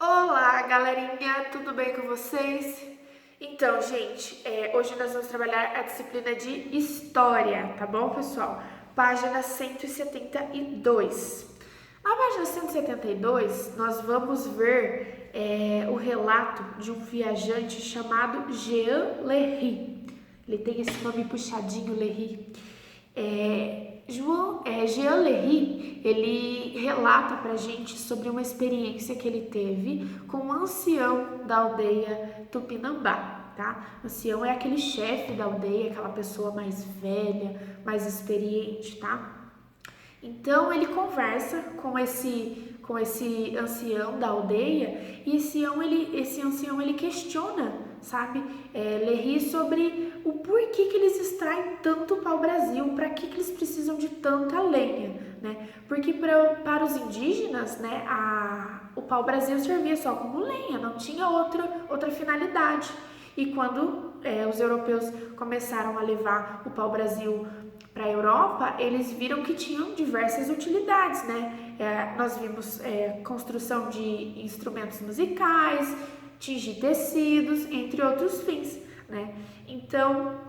Olá, galerinha, tudo bem com vocês? Então, gente, hoje nós vamos trabalhar a disciplina de História, tá bom, pessoal? Página 172. Na página 172, nós vamos ver o relato de um viajante chamado Jean Lery. Ele tem esse nome puxadinho, Lery. Jean Lery, ele relata pra gente sobre uma experiência que ele teve com um ancião da aldeia Tupinambá, tá? O ancião é aquele chefe da aldeia, aquela pessoa mais velha, mais experiente, tá? Então ele conversa com esse ancião da aldeia e esse ancião ele questiona, sabe, Lery sobre o porquê que eles extraem tanto pau-brasil, para que eles precisam de tanta lenha, né? Porque para os indígenas, né, o pau-brasil servia só como lenha, não tinha outra finalidade. E quando os europeus começaram a levar o pau-brasil para a Europa, eles viram que tinham diversas utilidades, né? Nós vimos construção de instrumentos musicais, tingir tecidos, entre outros fins, né? Então,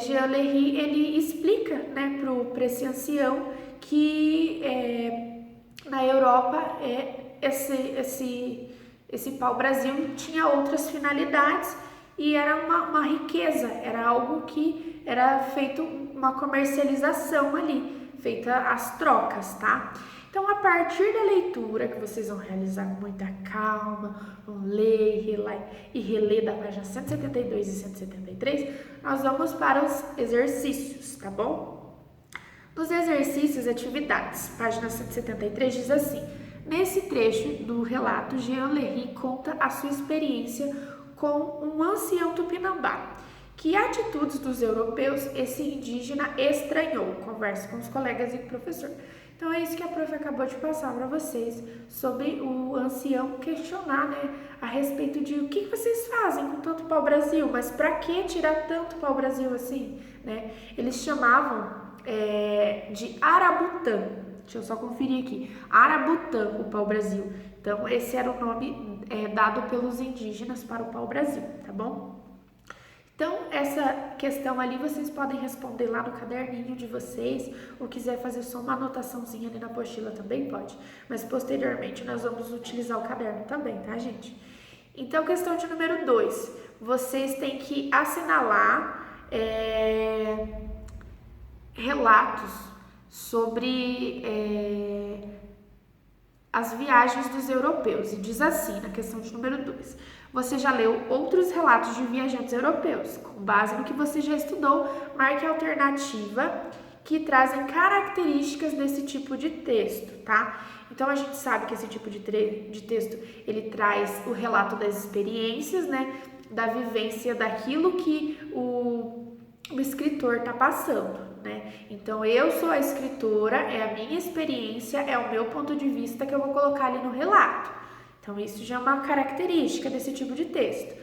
Jean Lery, ele explica, né, para esse ancião que na Europa esse pau-brasil tinha outras finalidades e era uma riqueza, era algo que era feito uma comercialização ali, feita as trocas, tá? Então, a partir da leitura, que vocês vão realizar com muita calma, vão ler e reler da página 172 e 173, nós vamos para os exercícios, tá bom? Nos exercícios e atividades, página 173 diz assim: nesse trecho do relato, Jean Lery conta a sua experiência com um ancião tupinambá. Que atitudes dos europeus esse indígena estranhou? Converse com os colegas e com o professor. Então é isso que a prof acabou de passar para vocês, sobre o ancião questionar, né, a respeito de o que vocês fazem com tanto pau-brasil, mas para que tirar tanto pau-brasil assim, né? Eles chamavam de arabutã. Deixa eu só conferir aqui. Arabutã, o pau-brasil. Então esse era o nome dado pelos indígenas para o pau-brasil, tá bom? Então, essa questão ali vocês podem responder lá no caderninho de vocês, ou quiser fazer só uma anotaçãozinha ali na apostila também pode. Mas posteriormente nós vamos utilizar o caderno também, tá, gente? Então, questão de número 2. Vocês têm que assinalar relatos sobre as viagens dos europeus. E diz assim, na questão de número 2. Você já leu outros relatos de viajantes europeus. Com base no que você já estudou, marque a alternativa que trazem características desse tipo de texto, tá? Então, a gente sabe que esse tipo de texto, ele traz o relato das experiências, né? Da vivência daquilo que o escritor está passando, né? Então, eu sou a escritora, é a minha experiência, é o meu ponto de vista que eu vou colocar ali no relato. Então, isso já é uma característica desse tipo de texto.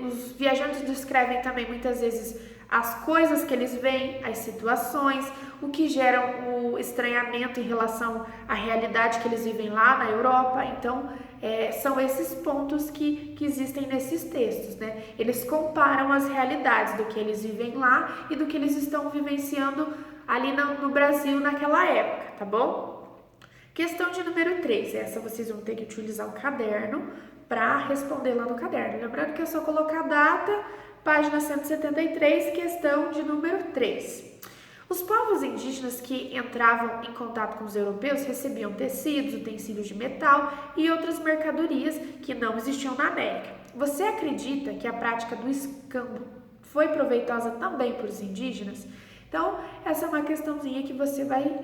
Os viajantes descrevem também, muitas vezes, as coisas que eles veem, as situações, o que gera o estranhamento em relação à realidade que eles vivem lá na Europa. Então, são esses pontos que existem nesses textos, né? Eles comparam as realidades do que eles vivem lá e do que eles estão vivenciando ali no Brasil naquela época, tá bom? Questão de número 3, essa vocês vão ter que utilizar o caderno para responder lá no caderno. Lembrando que é só colocar a data, página 173, questão de número 3. Os povos indígenas que entravam em contato com os europeus recebiam tecidos, utensílios de metal e outras mercadorias que não existiam na América. Você acredita que a prática do escambo foi proveitosa também para os indígenas? Então, essa é uma questãozinha que você vai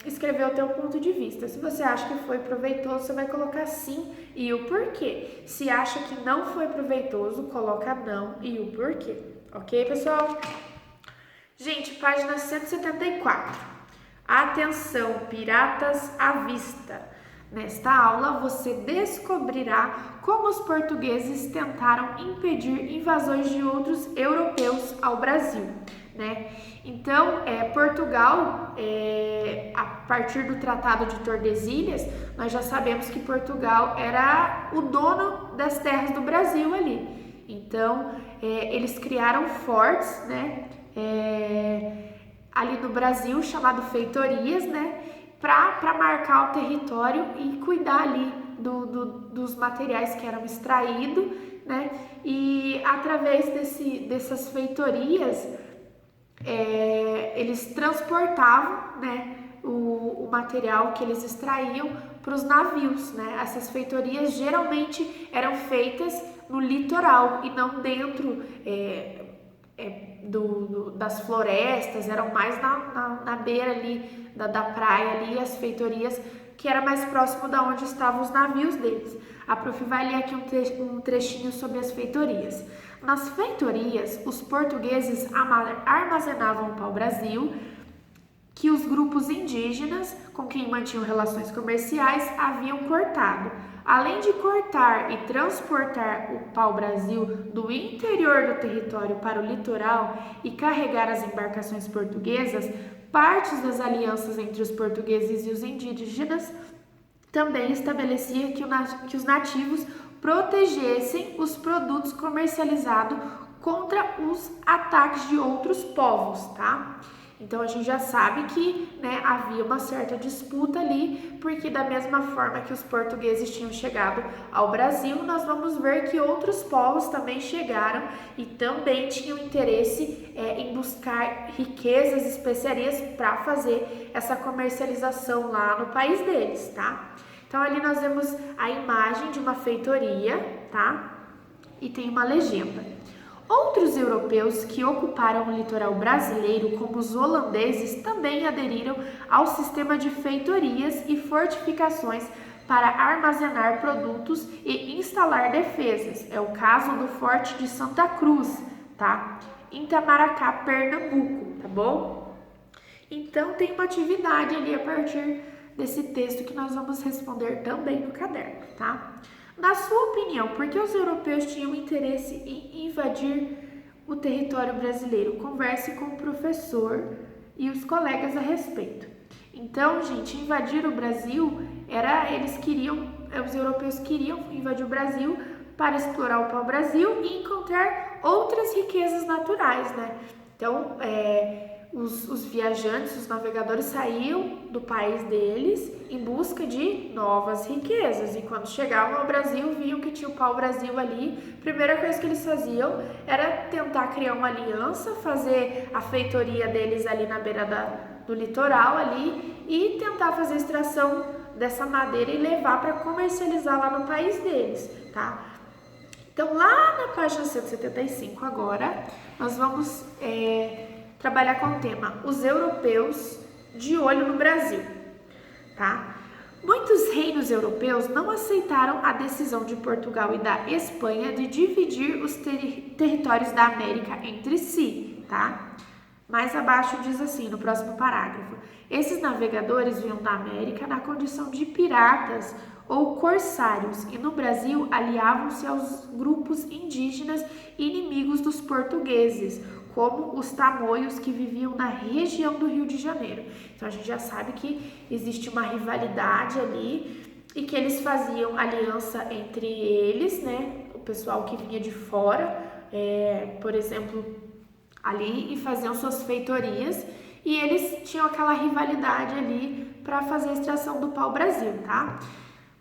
escrever o teu ponto de vista. Se você acha que foi proveitoso, você vai colocar sim e o porquê. Se acha que não foi proveitoso, coloca não e o porquê. Ok, pessoal? Gente, página 174. Atenção, piratas à vista. Nesta aula, você descobrirá como os portugueses tentaram impedir invasões de outros europeus ao Brasil. né? Então, Portugal, a partir do Tratado de Tordesilhas, nós já sabemos que Portugal era o dono das terras do Brasil ali. Então, eles criaram fortes, né? Ali no Brasil, chamado feitorias, né? Para marcar o território e cuidar ali dos materiais que eram extraídos, né? E através dessas feitorias, eles transportavam, né, o material que eles extraíam para os navios, né? Essas feitorias geralmente eram feitas no litoral e não dentro das florestas, eram mais na beira ali da praia ali, as feitorias que era mais próximo da onde estavam os navios deles. A prof vai ler aqui um trechinho sobre as feitorias. Nas feitorias, os portugueses armazenavam o pau-brasil que os grupos indígenas com quem mantinham relações comerciais haviam cortado. Além de cortar e transportar o pau-brasil do interior do território para o litoral e carregar as embarcações portuguesas, partes das alianças entre os portugueses e os indígenas também estabelecia que os nativos protegessem os produtos comercializados contra os ataques de outros povos, tá? Então a gente já sabe que, né, havia uma certa disputa ali, porque da mesma forma que os portugueses tinham chegado ao Brasil, nós vamos ver que outros povos também chegaram e também tinham interesse em buscar riquezas, especiarias para fazer essa comercialização lá no país deles, tá? Então ali nós vemos a imagem de uma feitoria, tá? E tem uma legenda. Outros europeus que ocuparam o litoral brasileiro, como os holandeses, também aderiram ao sistema de feitorias e fortificações para armazenar produtos e instalar defesas. É o caso do Forte de Santa Cruz, tá? Em Itamaracá, Pernambuco, tá bom? Então tem uma atividade ali a partir desse texto que nós vamos responder também no caderno, tá? Na sua opinião, por que os europeus tinham interesse em invadir o território brasileiro? Converse com o professor e os colegas a respeito. Então, gente, invadir o Brasil os europeus queriam invadir o Brasil para explorar o pau-brasil e encontrar outras riquezas naturais, né? Então, os viajantes, os navegadores saíam do país deles em busca de novas riquezas. E quando chegavam ao Brasil, viam que tinha o pau-brasil ali. A primeira coisa que eles faziam era tentar criar uma aliança, fazer a feitoria deles ali na beira do litoral ali e tentar fazer a extração dessa madeira e levar para comercializar lá no país deles, tá? Então, lá na página 175 agora, nós vamos trabalhar com o tema Os Europeus de Olho no Brasil, tá? Muitos reinos europeus não aceitaram a decisão de Portugal e da Espanha de dividir os territórios da América entre si, tá? Mais abaixo diz assim, no próximo parágrafo: esses navegadores vinham da América na condição de piratas ou corsários e no Brasil aliavam-se aos grupos indígenas inimigos dos portugueses, como os tamoios que viviam na região do Rio de Janeiro. Então a gente já sabe que existe uma rivalidade ali e que eles faziam aliança entre eles, né? O pessoal que vinha de fora, por exemplo, ali, e faziam suas feitorias e eles tinham aquela rivalidade ali para fazer a extração do pau-brasil, tá?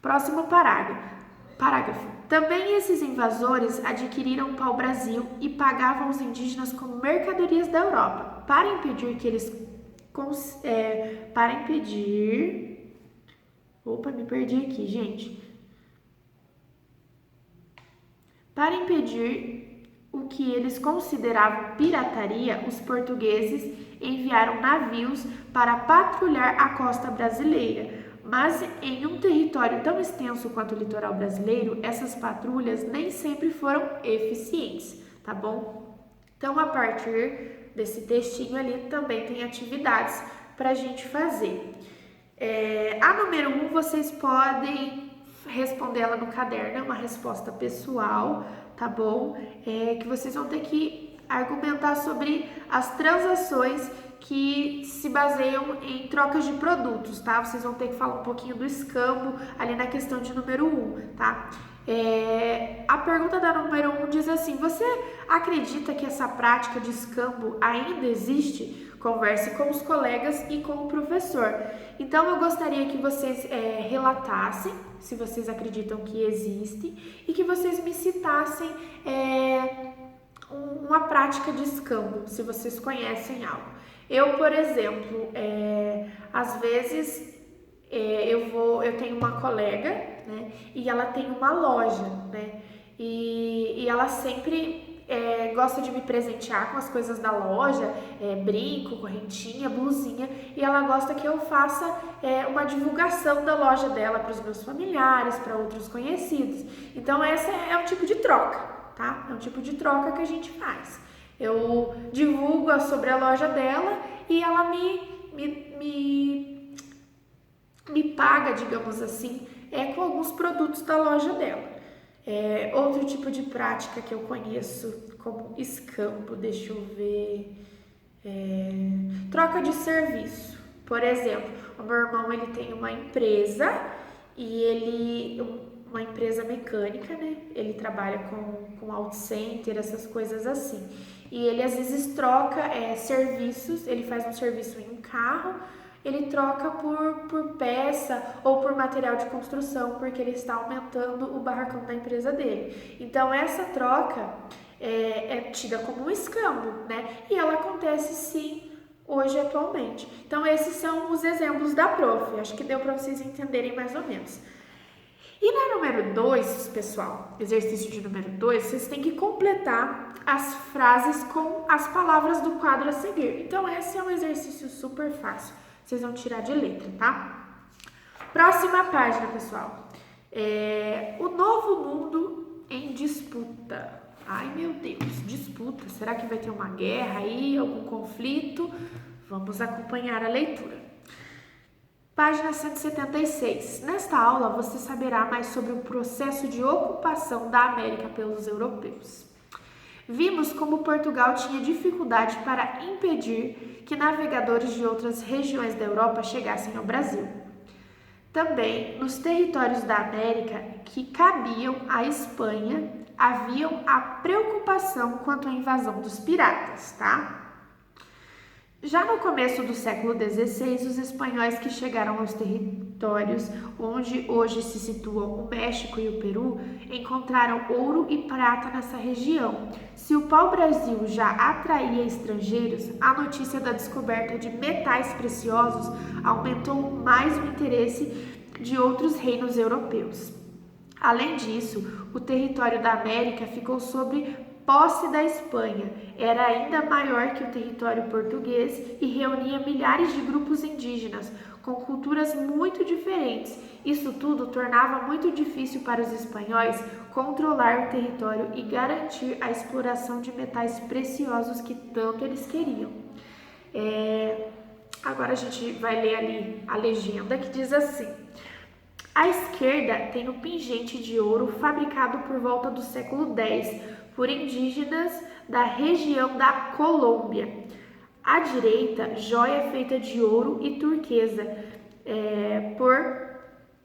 Próximo parágrafo. Também esses invasores adquiriram o pau-brasil e pagavam os indígenas como mercadorias da Europa. Para impedir que eles... Opa, me perdi aqui, gente. Para impedir o que eles consideravam pirataria, os portugueses enviaram navios para patrulhar a costa brasileira. Mas em um território tão extenso quanto o litoral brasileiro, essas patrulhas nem sempre foram eficientes, tá bom? Então, a partir desse textinho ali, também tem atividades para a gente fazer. A número 1, vocês podem responder ela no caderno, é uma resposta pessoal, tá bom? Que vocês vão ter que argumentar sobre as transações que se baseiam em trocas de produtos, tá? Vocês vão ter que falar um pouquinho do escambo ali na questão de número 1, tá? A pergunta da número 1 diz assim: você acredita que essa prática de escambo ainda existe? Converse com os colegas e com o professor. Então, eu gostaria que vocês relatassem se vocês acreditam que existe e que vocês me citassem uma prática de escambo, se vocês conhecem algo. Eu, por exemplo, às vezes eu tenho uma colega, né, e ela tem uma loja, né, e ela sempre gosta de me presentear com as coisas da loja, brinco, correntinha, blusinha, e ela gosta que eu faça uma divulgação da loja dela para os meus familiares, para outros conhecidos. Então, essa é um tipo de troca, tá? É um tipo de troca que a gente faz. Eu divulgo sobre a loja dela e ela me paga, digamos assim, com alguns produtos da loja dela. Outro tipo de prática que eu conheço como escambo, deixa eu ver, troca de serviço. Por exemplo, o meu irmão ele tem uma empresa uma empresa mecânica, né? Ele trabalha com auto center, essas coisas assim. E ele às vezes troca serviços, ele faz um serviço em um carro, ele troca por peça ou por material de construção, porque ele está aumentando o barracão da empresa dele. Então, essa troca é tida como um escambo, né? E ela acontece sim hoje, atualmente. Então, esses são os exemplos da prof. Acho que deu para vocês entenderem mais ou menos. E na número 2, pessoal, exercício de número 2, vocês têm que completar as frases com as palavras do quadro a seguir. Então, esse é um exercício super fácil. Vocês vão tirar de letra, tá? Próxima página, pessoal. O novo mundo em disputa. Ai, meu Deus, disputa. Será que vai ter uma guerra aí, algum conflito? Vamos acompanhar a leitura. Página 176. Nesta aula, você saberá mais sobre o processo de ocupação da América pelos europeus. Vimos como Portugal tinha dificuldade para impedir que navegadores de outras regiões da Europa chegassem ao Brasil. Também, nos territórios da América que cabiam à Espanha, havia a preocupação quanto à invasão dos piratas, tá? Já no começo do século XVI, os espanhóis que chegaram aos territórios onde hoje se situam o México e o Peru encontraram ouro e prata nessa região. Se o pau-brasil já atraía estrangeiros, a notícia da descoberta de metais preciosos aumentou mais o interesse de outros reinos europeus. Além disso, o território da América ficou sob posse da Espanha, era ainda maior que o território português e reunia milhares de grupos indígenas com culturas muito diferentes. Isso tudo tornava muito difícil para os espanhóis controlar o território e garantir a exploração de metais preciosos que tanto eles queriam. Agora a gente vai ler ali a legenda que diz assim: à esquerda tem o pingente de ouro fabricado por volta do século X por indígenas da região da Colômbia. À direita, joia feita de ouro e turquesa por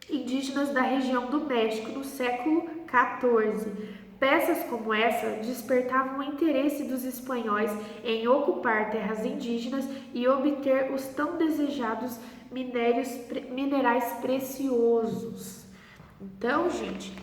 indígenas da região do México no século XIV. Peças como essa despertavam o interesse dos espanhóis em ocupar terras indígenas e obter os tão desejados minerais preciosos. Então, gente,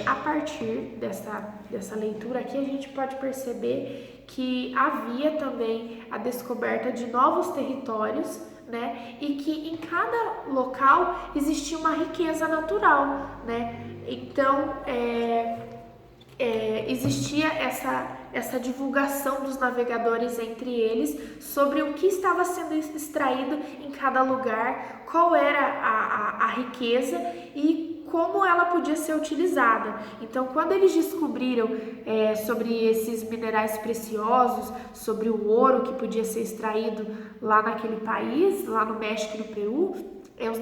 a partir dessa leitura aqui, a gente pode perceber que havia também a descoberta de novos territórios, né? E que em cada local existia uma riqueza natural, né? Então, existia essa divulgação dos navegadores entre eles sobre o que estava sendo extraído em cada lugar, qual era a riqueza e como ela podia ser utilizada. Então, quando eles descobriram sobre esses minerais preciosos, sobre o ouro que podia ser extraído lá naquele país, lá no México e no Peru, os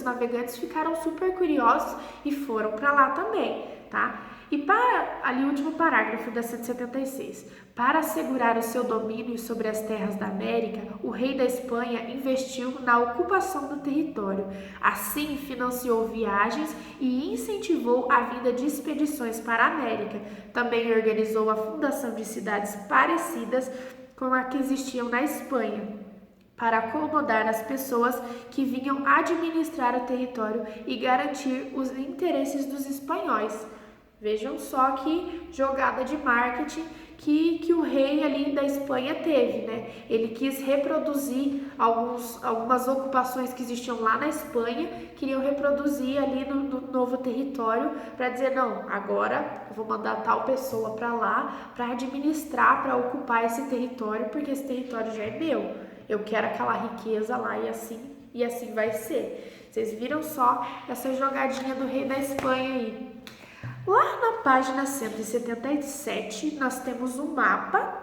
navegantes ficaram super curiosos e foram para lá também, tá? E para, ali o último parágrafo da 176, para assegurar o seu domínio sobre as terras da América, o rei da Espanha investiu na ocupação do território. Assim, financiou viagens e incentivou a vinda de expedições para a América. Também organizou a fundação de cidades parecidas com a que existiam na Espanha, para acomodar as pessoas que vinham administrar o território e garantir os interesses dos espanhóis. Vejam só que jogada de marketing que o rei ali da Espanha teve, né? Ele quis reproduzir algumas ocupações que existiam lá na Espanha, queriam reproduzir ali no novo território para dizer, não, agora eu vou mandar tal pessoa para lá para administrar, para ocupar esse território, porque esse território já é meu. Eu quero aquela riqueza lá e assim vai ser. Vocês viram só essa jogadinha do rei da Espanha aí. Lá na página 177, nós temos um mapa,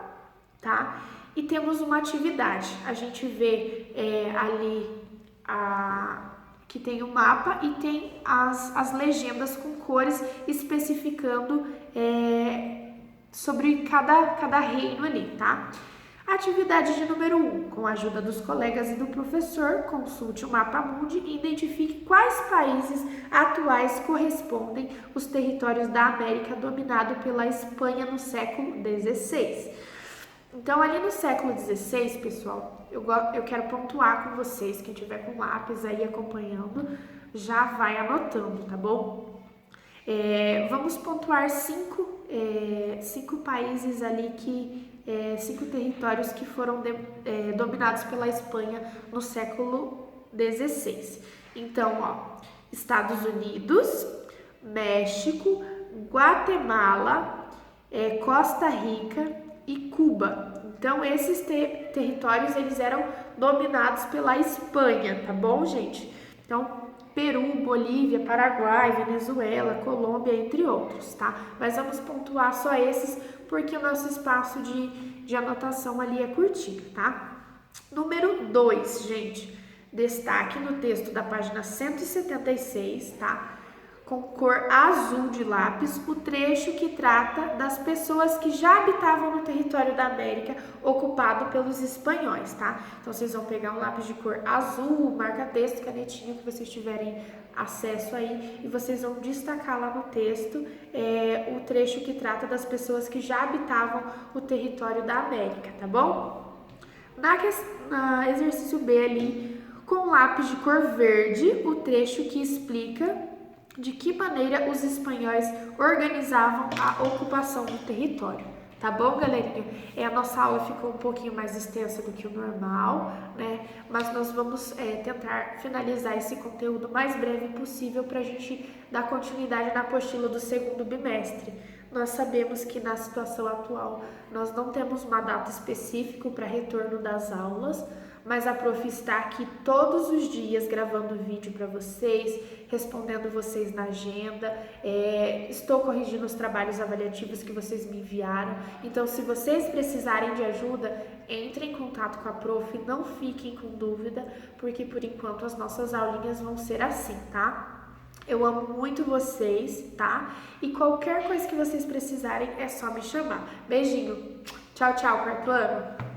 tá? E temos uma atividade. A gente vê ali que tem um mapa e tem as legendas com cores especificando sobre cada reino ali, tá? Atividade de número 1. Com a ajuda dos colegas e do professor, consulte o mapa mundi e identifique quais países atuais correspondem os territórios da América dominado pela Espanha no século XVI. Então, ali no século XVI, pessoal, eu quero pontuar com vocês, quem tiver com lápis aí acompanhando, já vai anotando, tá bom? Vamos pontuar cinco países ali cinco territórios que foram dominados pela Espanha no século XVI. Então, ó, Estados Unidos, México, Guatemala, Costa Rica e Cuba. Então, esses territórios, eles eram dominados pela Espanha, tá bom, gente? Então, Peru, Bolívia, Paraguai, Venezuela, Colômbia, entre outros, tá? Mas vamos pontuar só esses, porque o nosso espaço de anotação ali é curtinho, tá? Número 2, gente, destaque no texto da página 176, tá? Com cor azul de lápis, o trecho que trata das pessoas que já habitavam no território da América ocupado pelos espanhóis, tá? Então, vocês vão pegar um lápis de cor azul, marca-texto, canetinha que vocês tiverem acesso aí, e vocês vão destacar lá no texto o trecho que trata das pessoas que já habitavam o território da América, tá bom? Na exercício B ali, com lápis de cor verde, o trecho que explica de que maneira os espanhóis organizavam a ocupação do território. Tá bom, galerinha? A nossa aula ficou um pouquinho mais extensa do que o normal, né? Mas nós vamos tentar finalizar esse conteúdo o mais breve possível para a gente dar continuidade na apostila do segundo bimestre. Nós sabemos que na situação atual nós não temos uma data específica para retorno das aulas, mas a prof está aqui todos os dias gravando vídeo para vocês, respondendo vocês na agenda, estou corrigindo os trabalhos avaliativos que vocês me enviaram. Então, se vocês precisarem de ajuda, entrem em contato com a prof, não fiquem com dúvida, porque por enquanto as nossas aulinhas vão ser assim, tá? Eu amo muito vocês, tá? E qualquer coisa que vocês precisarem é só me chamar. Beijinho. Tchau, tchau, quarto ano.